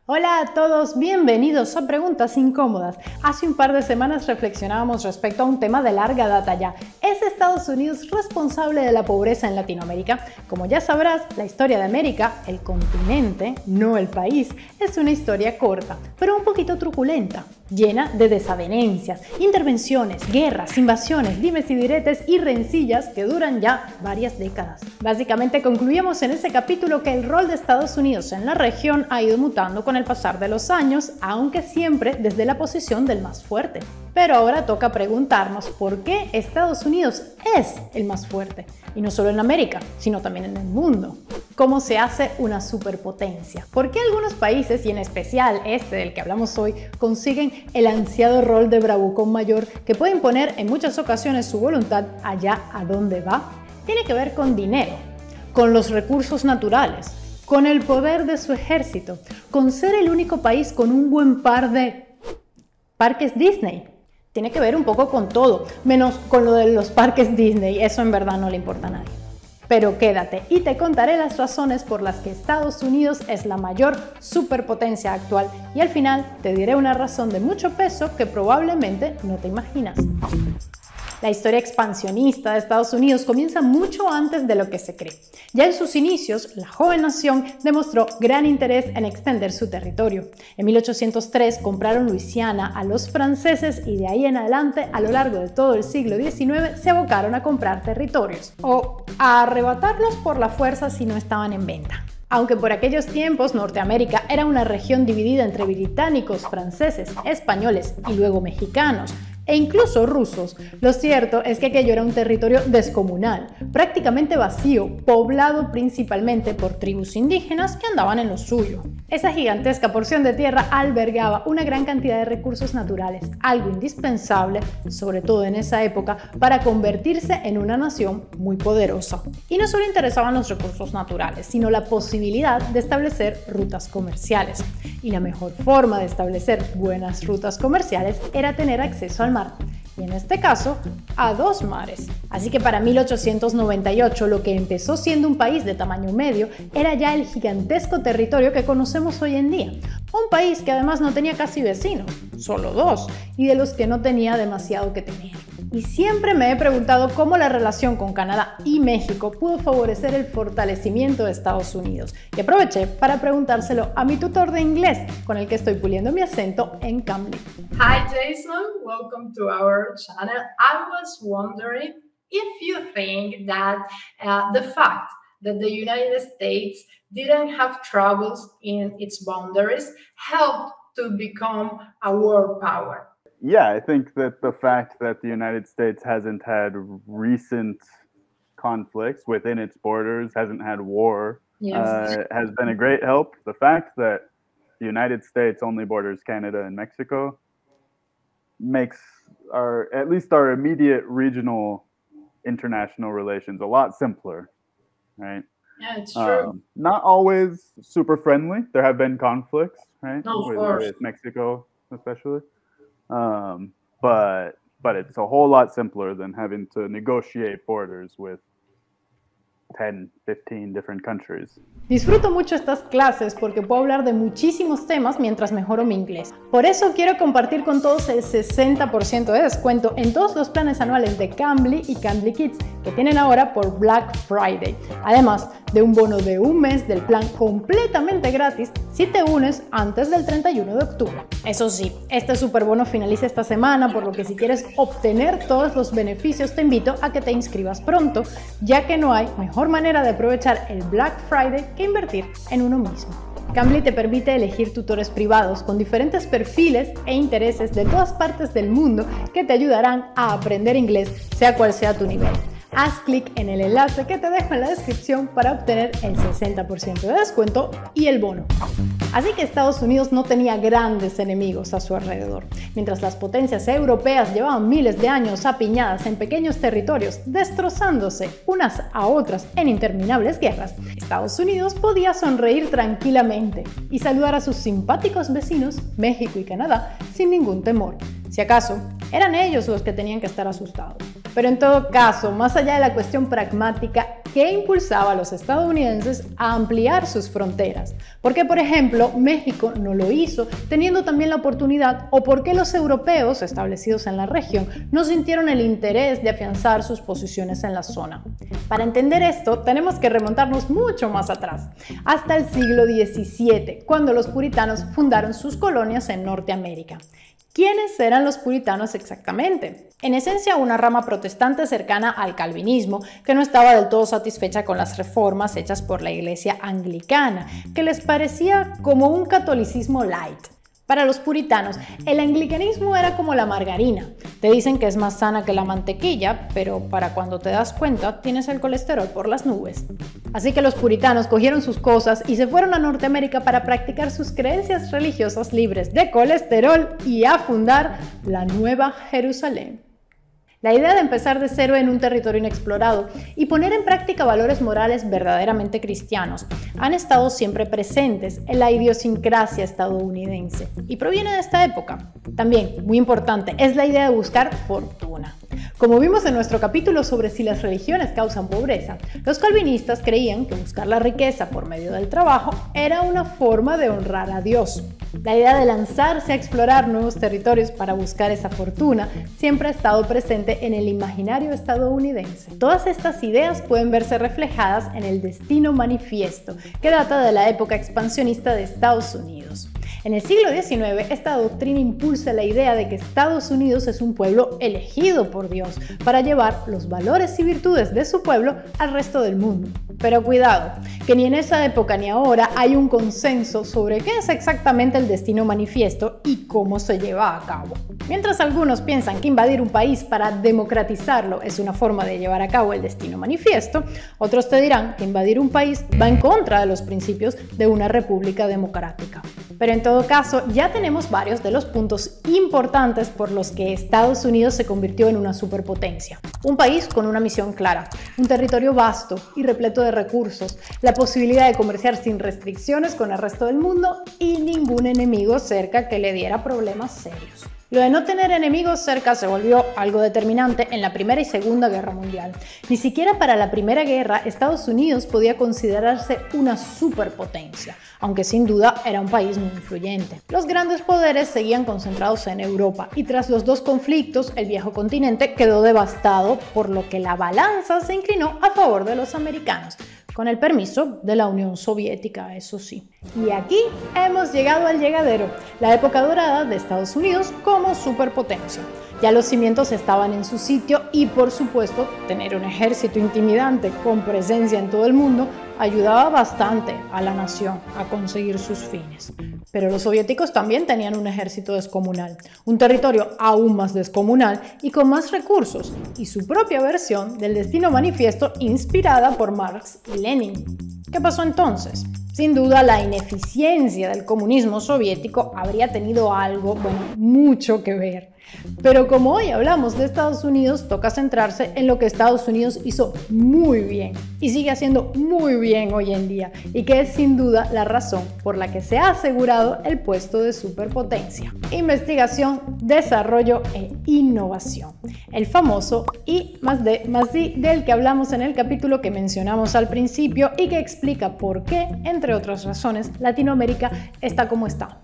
Hola a todos, bienvenidos a Preguntas Incómodas. Hace un par de semanas reflexionábamos respecto a un tema de larga data ya. ¿Es Estados Unidos responsable de la pobreza en Latinoamérica? Como ya sabrás, la historia de América, el continente, no el país, es una historia corta, pero un poquito truculenta, llena de desavenencias, intervenciones, guerras, invasiones, dimes y diretes y rencillas que duran ya varias décadas. Básicamente concluimos en ese capítulo que el rol de Estados Unidos en la región ha ido mutando con el pasar de los años, aunque siempre desde la posición del más fuerte. Pero ahora toca preguntarnos por qué Estados Unidos es el más fuerte, y no solo en América, sino también en el mundo. ¿Cómo se hace una superpotencia? ¿Por qué algunos países, y en especial este del que hablamos hoy, consiguen el ansiado rol de bravucón mayor que puede imponer en muchas ocasiones su voluntad allá a donde va? Tiene que ver con dinero, con los recursos naturales, con el poder de su ejército, con ser el único país con un buen par de parques Disney. Tiene que ver un poco con todo, menos con lo de los parques Disney, eso en verdad no le importa a nadie. Pero quédate y te contaré las razones por las que Estados Unidos es la mayor superpotencia actual y al final te diré una razón de mucho peso que probablemente no te imaginas. La historia expansionista de Estados Unidos comienza mucho antes de lo que se cree. Ya en sus inicios, la joven nación demostró gran interés en extender su territorio. En 1803 compraron Luisiana a los franceses y de ahí en adelante, a lo largo de todo el siglo XIX, se abocaron a comprar territorios o a arrebatarlos por la fuerza si no estaban en venta. Aunque por aquellos tiempos Norteamérica era una región dividida entre británicos, franceses, españoles y luego mexicanos, e incluso rusos, lo cierto es que aquello era un territorio descomunal, prácticamente vacío, poblado principalmente por tribus indígenas que andaban en lo suyo. Esa gigantesca porción de tierra albergaba una gran cantidad de recursos naturales, algo indispensable, sobre todo en esa época, para convertirse en una nación muy poderosa. Y no solo interesaban los recursos naturales, sino la posibilidad de establecer rutas comerciales. Y la mejor forma de establecer buenas rutas comerciales era tener acceso al mar, y en este caso, a dos mares. Así que para 1898, lo que empezó siendo un país de tamaño medio era ya el gigantesco territorio que conocemos hoy en día. Un país que además no tenía casi vecinos, solo dos, y de los que no tenía demasiado que temer. Y siempre me he preguntado cómo la relación con Canadá y México pudo favorecer el fortalecimiento de Estados Unidos. Y aproveché para preguntárselo a mi tutor de inglés, con el que estoy puliendo mi acento en Cambly. Hi Jason, welcome to our channel. I was wondering if you think that the fact that the United States didn't have troubles in its boundaries helped to become a world power. Yeah, I think that the fact that the United States hasn't had recent conflicts within its borders, hasn't had war, has been a great help. The fact that the United States only borders Canada and Mexico makes at least our immediate regional international relations a lot simpler, right? Yeah, it's true. Not always super friendly. There have been conflicts, right? No, of course. With Mexico, especially. But it's a whole lot simpler than having to negotiate borders with 10, 15 different countries. Disfruto mucho estas clases porque puedo hablar de muchísimos temas mientras mejoro mi inglés. Por eso quiero compartir con todos el 60% de descuento en todos los planes anuales de Cambly y Cambly Kids que tienen ahora por Black Friday. Además de un bono de un mes del plan completamente gratis si te unes antes del 31 de octubre. Eso sí, este superbono finaliza esta semana, por lo que si quieres obtener todos los beneficios te invito a que te inscribas pronto, ya que no hay mejor manera de aprovechar el Black Friday que invertir en uno mismo. Cambly te permite elegir tutores privados con diferentes perfiles e intereses de todas partes del mundo que te ayudarán a aprender inglés, sea cual sea tu nivel. Haz clic en el enlace que te dejo en la descripción para obtener el 60% de descuento y el bono. Así que Estados Unidos no tenía grandes enemigos a su alrededor. Mientras las potencias europeas llevaban miles de años apiñadas en pequeños territorios, destrozándose unas a otras en interminables guerras, Estados Unidos podía sonreír tranquilamente y saludar a sus simpáticos vecinos, México y Canadá, sin ningún temor. Si acaso, eran ellos los que tenían que estar asustados. Pero en todo caso, más allá de la cuestión pragmática, que impulsaba a los estadounidenses a ampliar sus fronteras. ¿Por qué, por ejemplo, México no lo hizo, teniendo también la oportunidad, o por qué los europeos establecidos en la región no sintieron el interés de afianzar sus posiciones en la zona? Para entender esto, tenemos que remontarnos mucho más atrás, hasta el siglo XVII, cuando los puritanos fundaron sus colonias en Norteamérica. ¿Quiénes eran los puritanos exactamente? En esencia, una rama protestante cercana al calvinismo, que no estaba del todo satisfecha con las reformas hechas por la iglesia anglicana, que les parecía como un catolicismo light. Para los puritanos, el anglicanismo era como la margarina. Te dicen que es más sana que la mantequilla, pero para cuando te das cuenta, tienes el colesterol por las nubes. Así que los puritanos cogieron sus cosas y se fueron a Norteamérica para practicar sus creencias religiosas libres de colesterol y a fundar la Nueva Jerusalén. La idea de empezar de cero en un territorio inexplorado y poner en práctica valores morales verdaderamente cristianos han estado siempre presentes en la idiosincrasia estadounidense y proviene de esta época. También, muy importante, es la idea de buscar fortuna. Como vimos en nuestro capítulo sobre si las religiones causan pobreza, los calvinistas creían que buscar la riqueza por medio del trabajo era una forma de honrar a Dios. La idea de lanzarse a explorar nuevos territorios para buscar esa fortuna siempre ha estado presente en el imaginario estadounidense. Todas estas ideas pueden verse reflejadas en el Destino Manifiesto, que data de la época expansionista de Estados Unidos. En el siglo XIX, esta doctrina impulsa la idea de que Estados Unidos es un pueblo elegido por Dios para llevar los valores y virtudes de su pueblo al resto del mundo. Pero cuidado, que ni en esa época ni ahora hay un consenso sobre qué es exactamente el Destino Manifiesto y cómo se lleva a cabo. Mientras algunos piensan que invadir un país para democratizarlo es una forma de llevar a cabo el Destino Manifiesto, otros te dirán que invadir un país va en contra de los principios de una república democrática. Pero en todo caso, ya tenemos varios de los puntos importantes por los que Estados Unidos se convirtió en una superpotencia. Un país con una misión clara, un territorio vasto y repleto de recursos, la posibilidad de comerciar sin restricciones con el resto del mundo y ningún enemigo cerca que le diera problemas serios. Lo de no tener enemigos cerca se volvió algo determinante en la Primera y Segunda Guerra Mundial. Ni siquiera para la Primera Guerra Estados Unidos podía considerarse una superpotencia, aunque sin duda era un país muy influyente. Los grandes poderes seguían concentrados en Europa y tras los dos conflictos el viejo continente quedó devastado, por lo que la balanza se inclinó a favor de los americanos, con el permiso de la Unión Soviética, eso sí. Y aquí hemos llegado al llegadero, la época dorada de Estados Unidos como superpotencia. Ya los cimientos estaban en su sitio y, por supuesto, tener un ejército intimidante con presencia en todo el mundo ayudaba bastante a la nación a conseguir sus fines. Pero los soviéticos también tenían un ejército descomunal, un territorio aún más descomunal y con más recursos, y su propia versión del Destino Manifiesto inspirada por Marx y Lenin. ¿Qué pasó entonces? Sin duda, la ineficiencia del comunismo soviético habría tenido algo, mucho que ver. Pero como hoy hablamos de Estados Unidos, toca centrarse en lo que Estados Unidos hizo muy bien y sigue haciendo muy bien hoy en día, y que es sin duda la razón por la que se ha asegurado el puesto de superpotencia: investigación, desarrollo e innovación. El famoso I+D+I del que hablamos en el capítulo que mencionamos al principio y que explica por qué, entre otras razones, Latinoamérica está como está.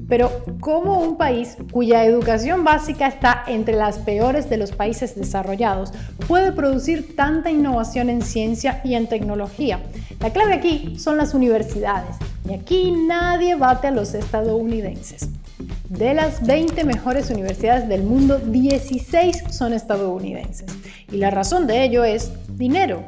Pero ¿cómo un país cuya educación básica está entre las peores de los países desarrollados puede producir tanta innovación en ciencia y en tecnología? La clave aquí son las universidades, y aquí nadie bate a los estadounidenses. De las 20 mejores universidades del mundo, 16 son estadounidenses. Y la razón de ello es dinero,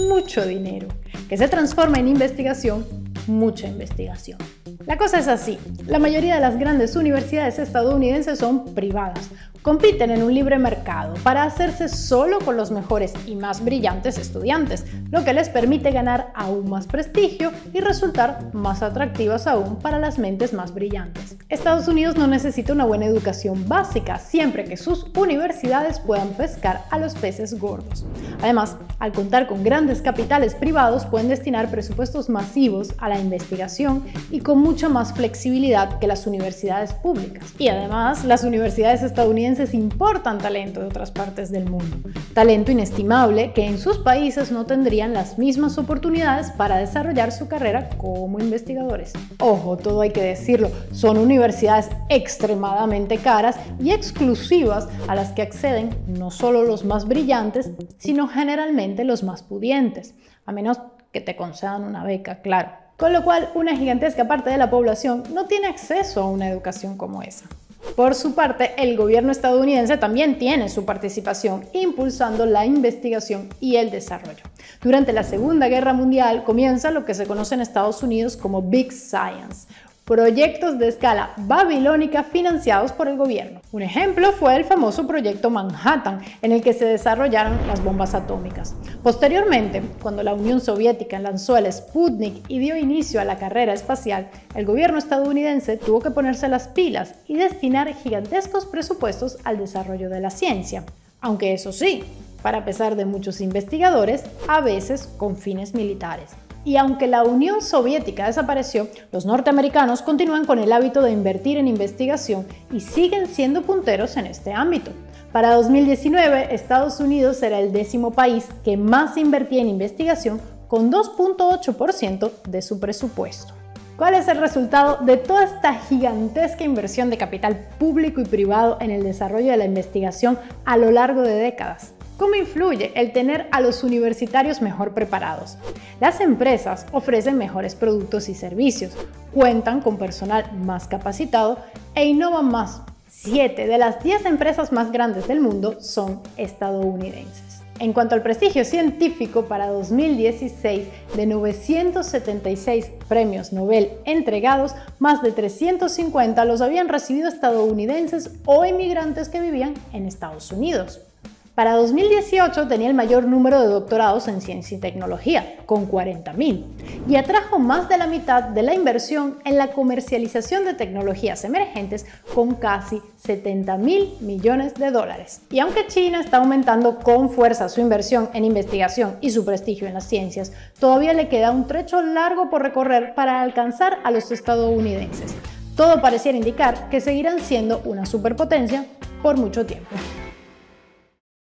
mucho dinero, que se transforma en investigación, mucha investigación. La cosa es así: la mayoría de las grandes universidades estadounidenses son privadas, compiten en un libre mercado para hacerse solo con los mejores y más brillantes estudiantes, lo que les permite ganar aún más prestigio y resultar más atractivas aún para las mentes más brillantes. Estados Unidos no necesita una buena educación básica, siempre que sus universidades puedan pescar a los peces gordos. Además, al contar con grandes capitales privados, pueden destinar presupuestos masivos a la investigación y con mucha más flexibilidad que las universidades públicas. Y además, las universidades estadounidenses importan talento de otras partes del mundo. Talento inestimable que en sus países no tendrían las mismas oportunidades para desarrollar su carrera como investigadores. Ojo, todo hay que decirlo, son universidades extremadamente caras y exclusivas a las que acceden no solo los más brillantes, sino generalmente los más pudientes, a menos que te concedan una beca, claro. Con lo cual, una gigantesca parte de la población no tiene acceso a una educación como esa. Por su parte, el gobierno estadounidense también tiene su participación impulsando la investigación y el desarrollo. Durante la Segunda Guerra Mundial comienza lo que se conoce en Estados Unidos como Big Science, proyectos de escala babilónica financiados por el gobierno. Un ejemplo fue el famoso Proyecto Manhattan, en el que se desarrollaron las bombas atómicas. Posteriormente, cuando la Unión Soviética lanzó el Sputnik y dio inicio a la carrera espacial, el gobierno estadounidense tuvo que ponerse las pilas y destinar gigantescos presupuestos al desarrollo de la ciencia. Aunque eso sí, para pesar de muchos investigadores, a veces con fines militares. Y aunque la Unión Soviética desapareció, los norteamericanos continúan con el hábito de invertir en investigación y siguen siendo punteros en este ámbito. Para 2019, Estados Unidos era el 10º país que más invertía en investigación con 2.8% de su presupuesto. ¿Cuál es el resultado de toda esta gigantesca inversión de capital público y privado en el desarrollo de la investigación a lo largo de décadas? ¿Cómo influye el tener a los universitarios mejor preparados? Las empresas ofrecen mejores productos y servicios, cuentan con personal más capacitado e innovan más. 7 de las 10 empresas más grandes del mundo son estadounidenses. En cuanto al prestigio científico, para 2016, de 976 premios Nobel entregados, más de 350 los habían recibido estadounidenses o inmigrantes que vivían en Estados Unidos. Para 2018 tenía el mayor número de doctorados en ciencia y tecnología, con 40.000, y atrajo más de la mitad de la inversión en la comercialización de tecnologías emergentes, con casi 70.000 millones de dólares. Y aunque China está aumentando con fuerza su inversión en investigación y su prestigio en las ciencias, todavía le queda un trecho largo por recorrer para alcanzar a los estadounidenses. Todo pareciera indicar que seguirán siendo una superpotencia por mucho tiempo.